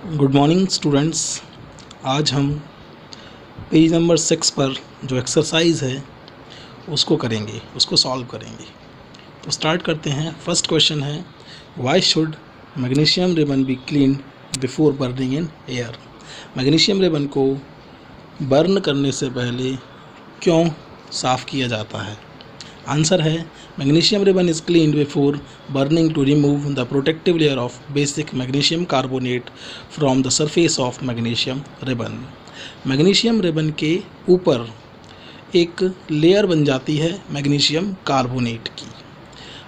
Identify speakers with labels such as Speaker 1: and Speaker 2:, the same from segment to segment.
Speaker 1: Good morning students. आज हम page number 6 पर जो एक्सरसाइज है उसको करेंगे, उसको सॉल्व करेंगे। तो स्टार्ट करते हैं। फर्स्ट क्वेश्चन है, why should magnesium ribbon be clean before burning in air. Magnesium ribbon को बर्न करने से पहले क्यों साफ़ किया जाता है। आंसर है, magnesium ribbon is cleaned before burning to remove the protective layer of basic magnesium carbonate from the surface of magnesium ribbon. Magnesium ribbon के ऊपर एक लेयर बन जाती है मैग्नीशियम कार्बोनेट की।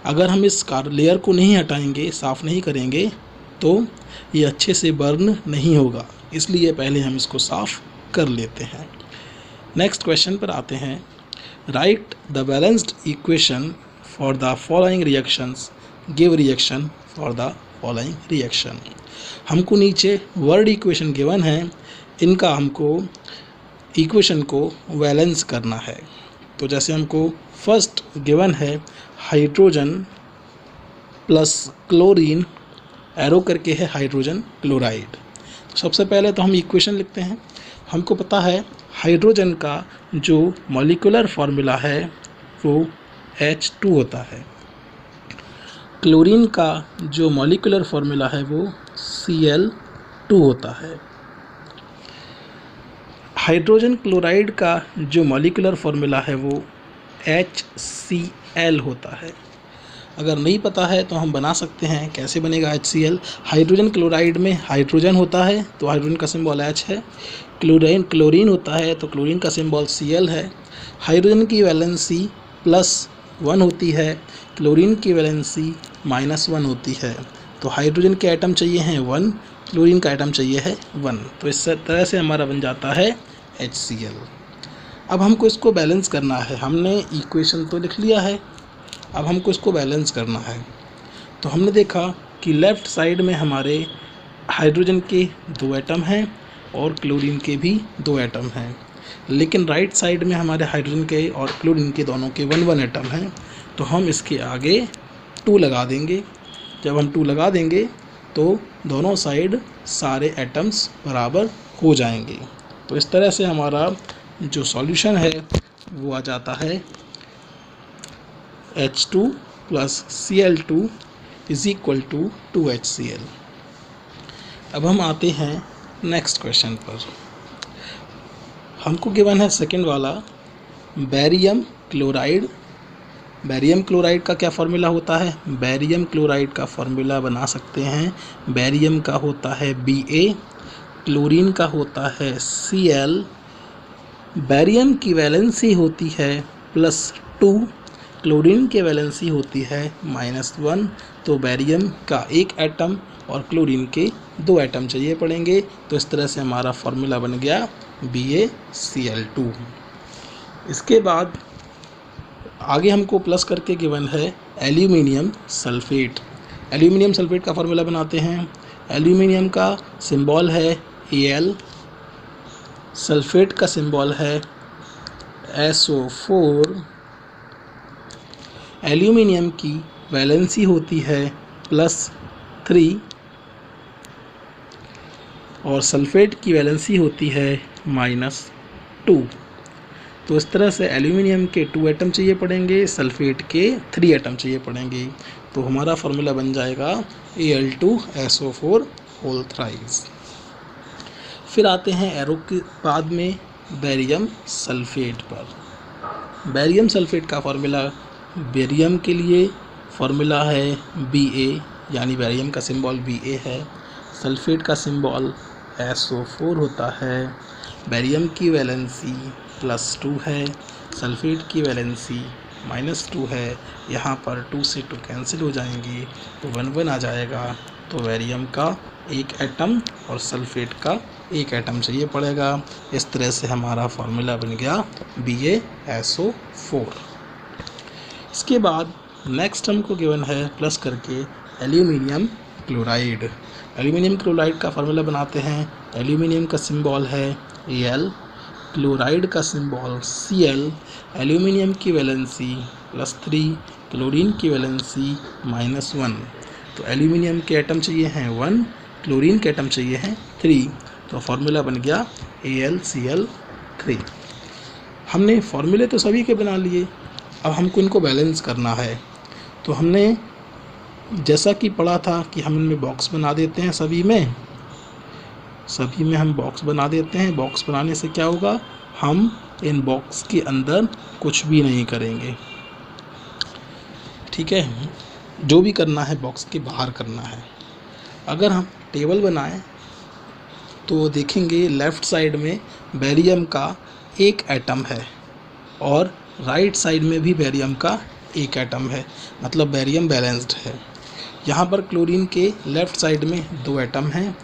Speaker 1: अगर हम इस लेयर को नहीं हटाएंगे, साफ़ नहीं करेंगे, तो ये अच्छे से बर्न नहीं होगा, इसलिए पहले हम इसको साफ़ कर लेते हैं। नेक्स्ट क्वेश्चन पर आते हैं। Write the balanced equation for the following reactions. Give reaction for the following reaction. हमको नीचे वर्ड इक्वेशन गिवन है, इनका हमको इक्वेशन को बैलेंस करना है। तो जैसे हमको फर्स्ट गिवन है हाइड्रोजन प्लस क्लोरीन, एरो करके है हाइड्रोजन क्लोराइड। सबसे पहले तो हम इक्वेशन लिखते हैं। हमको पता है हाइड्रोजन का जो मॉलिक्यूलर फार्मूला है वो H2 होता है। क्लोरीन का जो मॉलिक्यूलर फार्मूला है वो Cl2 होता है। हाइड्रोजन क्लोराइड का जो मॉलिक्यूलर फार्मूला है वो HCl होता है। अगर नहीं पता है तो हम बना सकते हैं। कैसे बनेगा HCl? हाइड्रोजन क्लोराइड में हाइड्रोजन होता है तो हाइड्रोजन का सिंबल H है। क्लोरीन होता है तो क्लोरीन का सिंबल Cl है। हाइड्रोजन की वैलेंसी +1 होती है, क्लोरीन की वैलेंसी -1 होती है। तो हाइड्रोजन के आइटम चाहिए हैं 1, क्लोरीन का आइटम चाहिए है 1। तो इस तरह से हमारा बन जाता है HCl। अब हमको इसको बैलेंस करना है। हमने इक्वेशन तो लिख लिया है, अब हमको इसको बैलेंस करना है। तो हमने देखा कि लेफ़्ट साइड में हमारे हाइड्रोजन के 2 एटम हैं और क्लोरीन के भी 2 एटम हैं, लेकिन राइट साइड में हमारे हाइड्रोजन के और क्लोरीन के दोनों के 1-1 एटम हैं। तो हम इसके आगे 2 लगा देंगे। जब हम 2 लगा देंगे तो दोनों साइड सारे एटम्स बराबर हो जाएंगे। तो इस तरह से हमारा जो सॉल्यूशन है वो आ जाता है H2 + Cl2 = 2HCl। अब हम आते हैं नेक्स्ट क्वेश्चन पर। हमको गिवन है सेकंड वाला, बैरियम क्लोराइड। बैरियम क्लोराइड का क्या फार्मूला होता है? बैरियम क्लोराइड का फार्मूला बना सकते हैं। बैरियम का होता है Ba, क्लोरीन का होता है Cl। बैरियम की वैलेंसी होती है +2, क्लोरीन की वैलेंसी होती है -1। तो बैरियम का 1 एटम और क्लोरीन के 2 एटम चाहिए पड़ेंगे। तो इस तरह से हमारा फार्मूला बन गया BaCl2। इसके बाद आगे हमको प्लस करके गिवन है एल्यूमिनियम सल्फेट। एल्यूमिनियम सल्फेट का फार्मूला बनाते हैं। एल्यूमिनियम का सिंबल है Al, सल्फेट का सिंबल है SO4। एल्यूमिनियम की वैलेंसी होती है +3 और सल्फेट की वैलेंसी होती है -2। तो इस तरह से एल्यूमिनियम के 2 एटम चाहिए पड़ेंगे, सल्फेट के 3 एटम चाहिए पड़ेंगे। तो हमारा फार्मूला बन जाएगा Al2SO4 होल थ्राइस। फिर आते हैं एरो के बाद में बैरियम सल्फेट पर। बैरियम सल्फेट का फार्मूला, बैरियम के लिए फार्मूला है Ba, यानी बैरियम का सिंबल Ba है। सल्फेट का सिंबल SO4 होता है। बैरियम की वैलेंसी +2 है, सल्फेट की वैलेंसी -2 है। यहाँ पर 2 से 2 कैंसिल हो जाएंगे तो 1-1 आ जाएगा। तो बैरियम का 1 एटम और सल्फेट का 1 एटम चाहिए पड़ेगा। इस तरह से हमारा फार्मूला बन गया BaSO4। इसके बाद नेक्स्ट हमको गिवन है प्लस करके एल्यूमिनियम क्लोराइड। एल्यूमिनियम क्लोराइड का फार्मूला बनाते हैं। एल्यूमिनियम का सिंबल है Al, क्लोराइड का सिंबल Cl। एल्यूमिनियम की वैलेंसी +3, क्लोरीन की वैलेंसी -1। तो एल्यूमिनियम के एटम चाहिए हैं 1, क्लोरीन के एटम चाहिए हैं 3, तो फार्मूला बन गया AlCl3। हमने फार्मूले तो सभी के बना लिए, अब हमको इनको बैलेंस करना है। तो हमने जैसा कि पढ़ा था कि हम इनमें बॉक्स बना देते हैं, सभी में हम बॉक्स बना देते हैं। बॉक्स बनाने से क्या होगा, हम इन बॉक्स के अंदर कुछ भी नहीं करेंगे, ठीक है। जो भी करना है बॉक्स के बाहर करना है। अगर हम टेबल बनाएं तो देखेंगे लेफ़्ट साइड में बेरियम का एक एटम है और राइट साइड में भी बेरियम का एक एटम है, मतलब बेरियम बैलेंस्ड है। यहाँ पर क्लोरीन के लेफ़्ट साइड में 2 एटम हैं,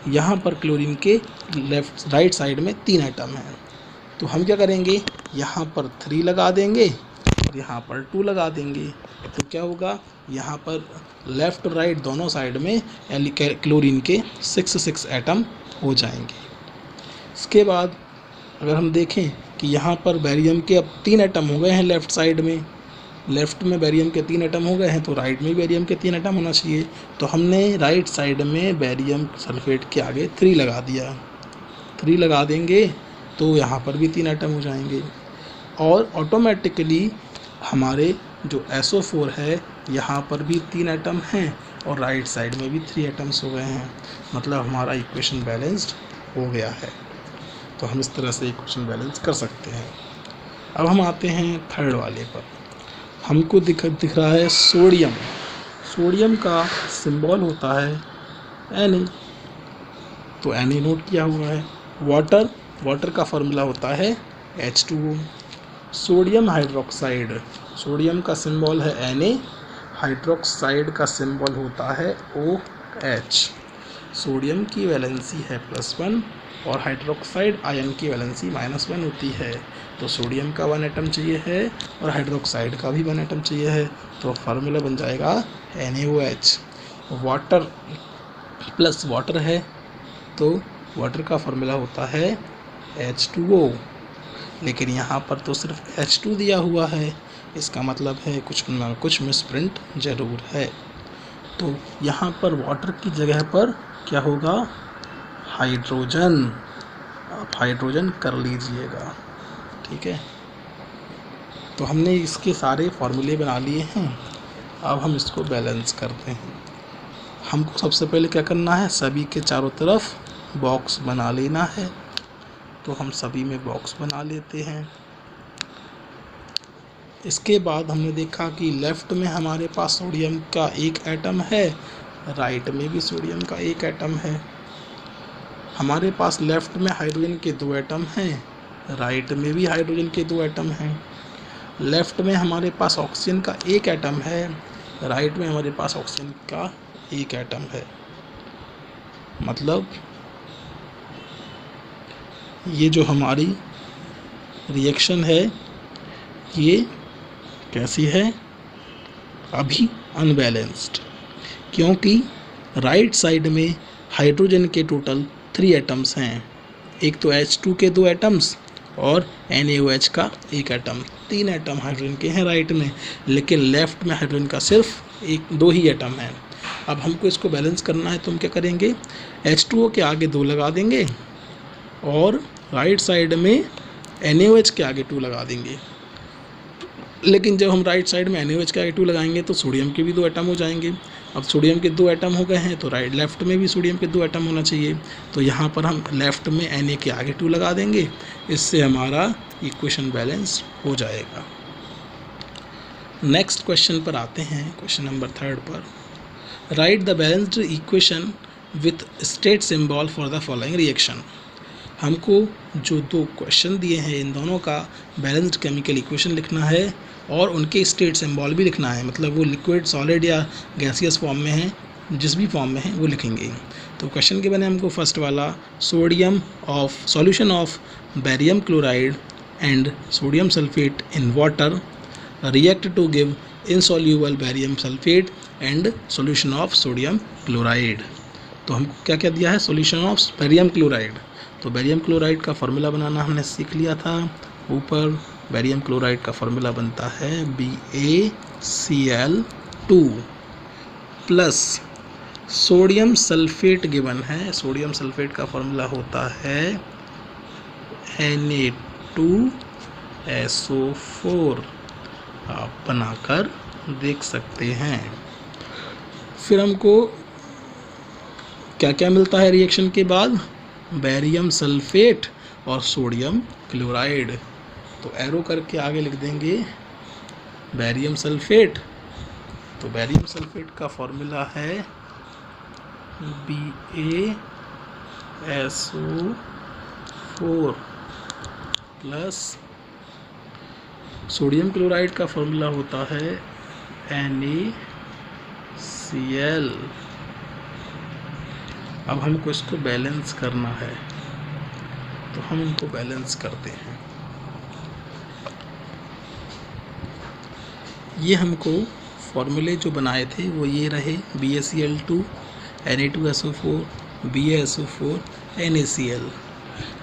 Speaker 1: यहाँ पर क्लोरीन के राइट साइड में 3 एटम हैं। तो हम क्या करेंगे, यहाँ पर 3 लगा देंगे और यहाँ पर 2 लगा देंगे। तो क्या होगा, यहाँ पर लेफ़्ट और राइट दोनों साइड में क्लोरीन के 6 एटम हो जाएंगे। इसके बाद अगर हम देखें कि यहाँ पर बेरियम के अब 3 एटम हो गए हैं लेफ़्ट साइड में, लेफ़्ट में बेरियम के 3 एटम हो गए हैं, तो राइट में बेरियम के 3 एटम होना चाहिए। तो हमने राइट साइड में बेरियम सल्फेट के आगे 3 लगा दिया। 3 लगा देंगे तो यहाँ पर भी 3 एटम हो जाएंगे और ऑटोमेटिकली हमारे जो SO4 है यहाँ पर भी 3 एटम हैं और राइट साइड में भी 3 एटम्स हो गए हैं, मतलब हमारा इक्वेशन बैलेंस्ड हो गया है। तो हम इस तरह से इक्वेशन बैलेंस कर सकते हैं। अब हम आते हैं थर्ड वाले पर। हमको दिख रहा है सोडियम। सोडियम का सिंबल होता है Na, तो Na नोट किया हुआ है। वाटर का फार्मूला होता है H2O। सोडियम हाइड्रोक्साइड, सोडियम का सिंबल है Na, हाइड्रोक्साइड का सिंबल होता है OH। सोडियम की वैलेंसी है +1 और हाइड्रोक्साइड आयन की वैलेंसी -1 होती है। तो सोडियम का 1 एटम चाहिए है और हाइड्रोक्साइड का भी 1 एटम चाहिए है, तो फार्मूला बन जाएगा NaOH। वाटर प्लस वाटर है तो वाटर का फार्मूला होता है H2O, लेकिन यहाँ पर तो सिर्फ H2 दिया हुआ है, इसका मतलब है कुछ ना कुछ मिसप्रिंट ज़रूर है। तो यहाँ पर वाटर की जगह पर क्या होगा, हाइड्रोजन। आप हाइड्रोजन कर लीजिएगा, ठीक है। तो हमने इसके सारे फार्मूले बना लिए हैं। अब हम इसको बैलेंस करते हैं। हमको सबसे पहले क्या करना है, सभी के चारों तरफ बॉक्स बना लेना है। तो हम सभी में बॉक्स बना लेते हैं। इसके बाद हमने देखा कि लेफ़्ट में हमारे पास सोडियम का 1 एटम है, राइट में भी सोडियम का 1 एटम है। हमारे पास लेफ़्ट में हाइड्रोजन के 2 एटम हैं, राइट में भी हाइड्रोजन के 2 एटम हैं। लेफ़्ट में हमारे पास ऑक्सीजन का 1 एटम है, राइट में हमारे पास ऑक्सीजन का 1 एटम है। मतलब ये जो हमारी रिएक्शन है ये कैसी है, अभी अनबैलेंस्ड, क्योंकि राइट साइड में हाइड्रोजन के टोटल 3 एटम्स हैं। एक तो H2 के 2 एटम्स और NaOH का 1 एटम, 3 एटम हाइड्रोजन के हैं राइट में, लेकिन लेफ़्ट में हाइड्रोजन का सिर्फ 2 ही एटम है। अब हमको इसको बैलेंस करना है तो हम क्या करेंगे, H2O के आगे 2 लगा देंगे और राइट साइड में NaOH के आगे 2 लगा देंगे। लेकिन जब हम राइट साइड में NaOH के आगे 2 लगाएंगे तो सोडियम के भी 2 एटम हो जाएंगे। अब सोडियम के 2 एटम हो गए हैं तो लेफ़्ट में भी सोडियम के 2 एटम होना चाहिए। तो यहाँ पर हम लेफ़्ट में Na के आगे 2 लगा देंगे, इससे हमारा इक्वेशन बैलेंस हो जाएगा। नेक्स्ट क्वेश्चन पर आते हैं, क्वेश्चन नंबर 3 पर। Right the balanced equation with state symbol for the following reaction. हमको जो 2 क्वेश्चन दिए हैं इन दोनों का बैलेंस्ड केमिकल इक्वेशन लिखना है और उनके स्टेट सिंबल भी लिखना है, मतलब वो लिक्विड, सॉलिड या गैसियस फॉर्म में है, जिस भी फॉर्म में है वो लिखेंगे। तो क्वेश्चन के बने हमको फर्स्ट वाला, solution of barium chloride and sodium sulphate in water react to give insoluble barium sulphate and solution of sodium chloride. तो हमको क्या क्या दिया है, सॉल्यूशन ऑफ बेरियम क्लोराइड। तो बेरियम क्लोराइड का फार्मूला बनाना हमने सीख लिया था। ऊपर बेरियम क्लोराइड का फार्मूला बनता है BaCl2 plus sodium sulphate given है, सोडियम सल्फेट का फॉर्मूला होता है Na2SO4, आप बनाकर देख सकते हैं। फिर हमको क्या क्या मिलता है रिएक्शन के बाद, बेरियम सल्फेट और सोडियम क्लोराइड। तो एरो करके आगे लिख देंगे बेरियम सल्फेट। तो बेरियम सल्फेट का फॉर्मूला है BaSO4 प्लस सोडियम क्लोराइड का फॉर्मूला होता है NaCl। अब हमको इसको बैलेंस करना है, तो हम इनको बैलेंस करते हैं। ये हमको फॉर्मूले जो बनाए थे वो ये रहे, BaCl2 Na2SO4 BaSO4 NaCl।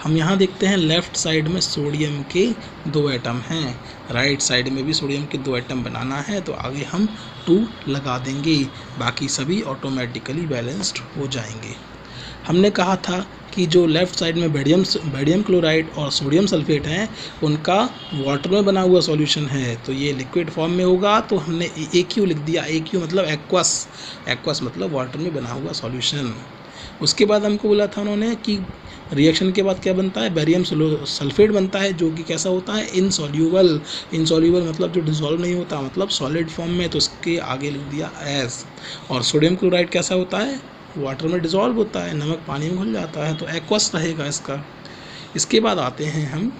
Speaker 1: हम यहाँ देखते हैं लेफ़्ट साइड में सोडियम के 2 एटम हैं, राइट साइड में भी सोडियम के 2 एटम बनाना है, तो आगे हम 2 लगा देंगे, बाकी सभी ऑटोमेटिकली बैलेंस्ड हो जाएंगे। हमने कहा था कि जो लेफ़्ट साइड में बेरियम क्लोराइड और सोडियम सल्फेट हैं उनका वाटर में बना हुआ सॉल्यूशन है, तो ये लिक्विड फॉर्म में होगा, तो हमने AQ लिख दिया। AQ मतलब एक्वस, एक्वस मतलब वाटर में बना हुआ सॉल्यूशन। उसके बाद हमको बोला था उन्होंने कि रिएक्शन के बाद क्या बनता है, बेरियम सल्फेट बनता है, जो कि कैसा होता है, इनसॉल्यूबल। इनसॉल्यूबल मतलब जो डिसॉल्व नहीं होता, मतलब सॉलिड फॉर्म में, तो उसके आगे लिख दिया एस। और सोडियम क्लोराइड कैसा होता है, वाटर में डिसॉल्व होता है, नमक पानी में घुल जाता है, तो एक्वस रहेगा इसका। इसके बाद आते हैं हम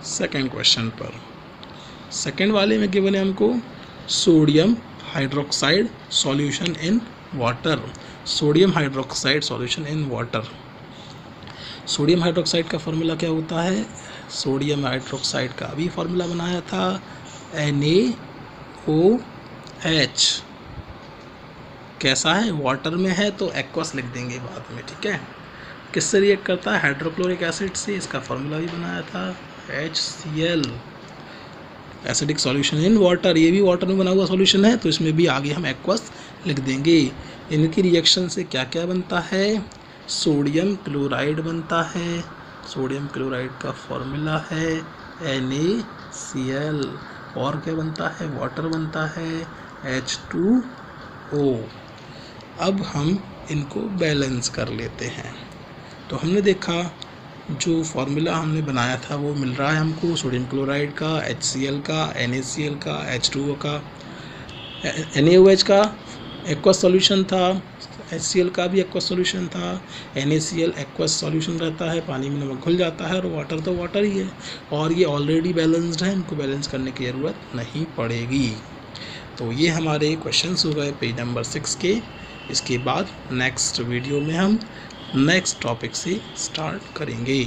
Speaker 1: सेकेंड क्वेश्चन पर। सेकेंड वाले में गिवन है हमको sodium hydroxide solution in water. Sodium hydroxide solution in water. Sodium hydroxide का फॉर्मूला क्या होता है, सोडियम हाइड्रोक्साइड का भी फॉर्मूला बनाया था NaOH। कैसा है, वाटर में है, तो एक्वस लिख देंगे बाद में, ठीक है। किससे रिएक्ट करता है, हाइड्रोक्लोरिक एसिड से, इसका फॉर्मूला भी बनाया था HCl। Acidic solution in water, ये भी वाटर में बना हुआ सॉल्यूशन है, तो इसमें भी आगे हम एक्वस लिख देंगे। इनकी रिएक्शन से क्या क्या बनता है, सोडियम क्लोराइड बनता है, सोडियम क्लोराइड का फॉर्मूला है NaCl। और क्या बनता है, वाटर बनता है H2O। अब हम इनको बैलेंस कर लेते हैं। तो हमने देखा जो फॉर्मूला हमने बनाया था वो मिल रहा है हमको, सोडियम क्लोराइड का, HCl का, NaCl का, H2O का, NaOH का एक्वस सॉल्यूशन था, HCl का भी एक्वस सॉल्यूशन था, NaCl एक्वस सॉल्यूशन रहता है, पानी में नमक घुल जाता है, और वाटर तो वाटर ही है, और ये ऑलरेडी बैलेंस्ड है, इनको बैलेंस करने की ज़रूरत नहीं पड़ेगी। तो ये हमारे क्वेश्चंस हो गए पेज नंबर 6 के। इसके बाद नेक्स्ट वीडियो में हम नेक्स्ट टॉपिक से स्टार्ट करेंगे।